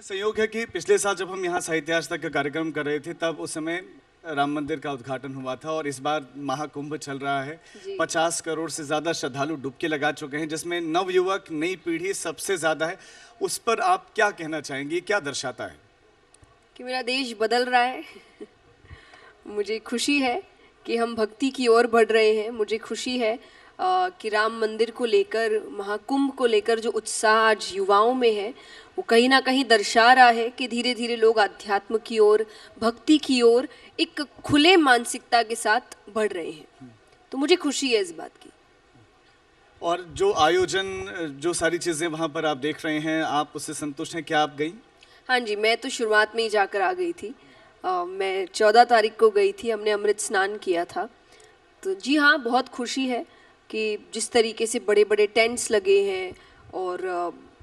संयोग है कि पिछले साल जब हम यहाँ साहित्याश तक का कार्यक्रम कर रहे थे तब उस समय राम मंदिर का उद्घाटन हुआ था और इस बार महाकुंभ चल रहा है। 50 करोड़ से ज़्यादा श्रद्धालु डुबकी लगा चुके हैं, जिसमें नवयुवक नई पीढ़ी सबसे ज़्यादा है। उस पर आप क्या कहना चाहेंगी, क्या दर्शाता है? कि मेरा देश बदल रहा है। मुझे खुशी है कि हम भक्ति की ओर बढ़ रहे हैं। मुझे खुशी है कि राम मंदिर को लेकर, महाकुंभ को लेकर जो उत्साह आज युवाओं में है, वो कहीं ना कहीं दर्शा रहा है कि धीरे धीरे लोग अध्यात्म की ओर, भक्ति की ओर एक खुले मानसिकता के साथ बढ़ रहे हैं। तो मुझे खुशी है इस बात की। और जो आयोजन, जो सारी चीज़ें वहाँ पर आप देख रहे हैं, आप उससे संतुष्ट हैं? क्या आप गई? हाँ जी, मैं तो शुरुआत में ही जाकर आ गई थी। मैं 14 तारीख को गई थी, हमने अमृत स्नान किया था। तो जी हाँ, बहुत खुशी है कि जिस तरीके से बड़े बड़े टेंट्स लगे हैं और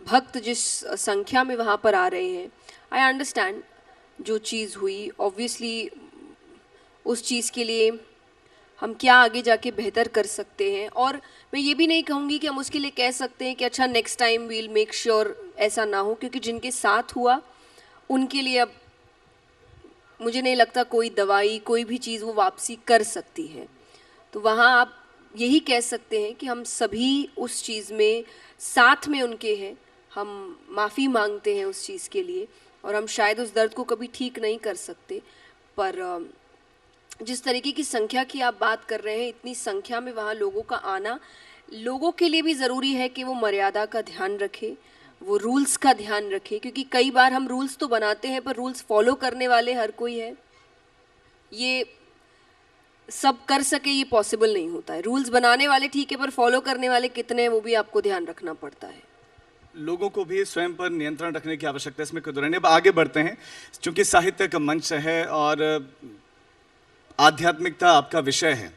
भक्त जिस संख्या में वहाँ पर आ रहे हैं, आई अंडरस्टैंड जो चीज़ हुई। ऑब्वियसली उस चीज़ के लिए हम क्या आगे जाके बेहतर कर सकते हैं, और मैं ये भी नहीं कहूँगी कि हम उसके लिए कह सकते हैं कि अच्छा next time we'll make sure ऐसा ना हो, क्योंकि जिनके साथ हुआ उनके लिए अब मुझे नहीं लगता कोई दवाई, कोई भी चीज़ वो वापसी कर सकती है। तो वहाँ आप यही कह सकते हैं कि हम सभी उस चीज़ में साथ में उनके हैं, हम माफ़ी मांगते हैं उस चीज़ के लिए, और हम शायद उस दर्द को कभी ठीक नहीं कर सकते। पर जिस तरीके की संख्या की आप बात कर रहे हैं, इतनी संख्या में वहाँ लोगों का आना लोगों के लिए भी ज़रूरी है कि वो मर्यादा का ध्यान रखें, वो रूल्स का ध्यान रखें, क्योंकि कई बार हम रूल्स तो बनाते हैं पर रूल्स फॉलो करने वाले हर कोई है, ये सब कर सके ये पॉसिबल नहीं होता है। रूल्स बनाने वाले ठीक है, पर फॉलो करने वाले कितने हैं वो भी आपको ध्यान रखना पड़ता है। लोगों को भी स्वयं पर नियंत्रण रखने की आवश्यकता है, इसमें कोई दो राय नहीं। अब आगे बढ़ते हैं, क्योंकि साहित्य का मंच है और आध्यात्मिकता आपका विषय है।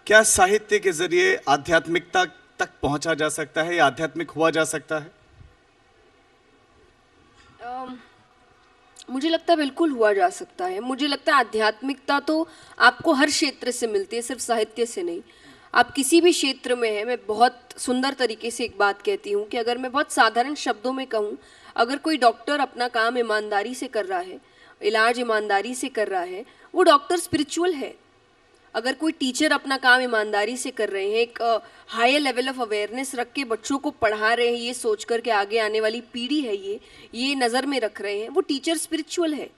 क्या साहित्य के जरिए आध्यात्मिकता तक पहुंचा जा सकता है या आध्यात्मिक हुआ जा सकता है? मुझे लगता है बिल्कुल हुआ जा सकता है। मुझे लगता है आध्यात्मिकता तो आपको हर क्षेत्र से मिलती है, सिर्फ साहित्य से नहीं। आप किसी भी क्षेत्र में हैं, मैं बहुत सुंदर तरीके से एक बात कहती हूँ कि अगर मैं बहुत साधारण शब्दों में कहूँ, अगर कोई डॉक्टर अपना काम ईमानदारी से कर रहा है, इलाज ईमानदारी से कर रहा है, वो डॉक्टर स्पिरिचुअल है। अगर कोई टीचर अपना काम ईमानदारी से कर रहे हैं, एक हायर लेवल ऑफ अवेयरनेस रख के बच्चों को पढ़ा रहे हैं, ये सोच कर के आगे आने वाली पीढ़ी है ये नज़र में रख रहे हैं, वो टीचर स्पिरिचुअल है।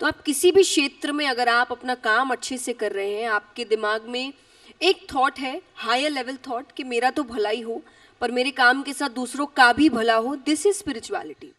तो आप किसी भी क्षेत्र में अगर आप अपना काम अच्छे से कर रहे हैं, आपके दिमाग में एक थॉट है, हायर लेवल थॉट, कि मेरा तो भला ही हो पर मेरे काम के साथ दूसरों का भी भला हो, दिस इज स्पिरिचुअलिटी।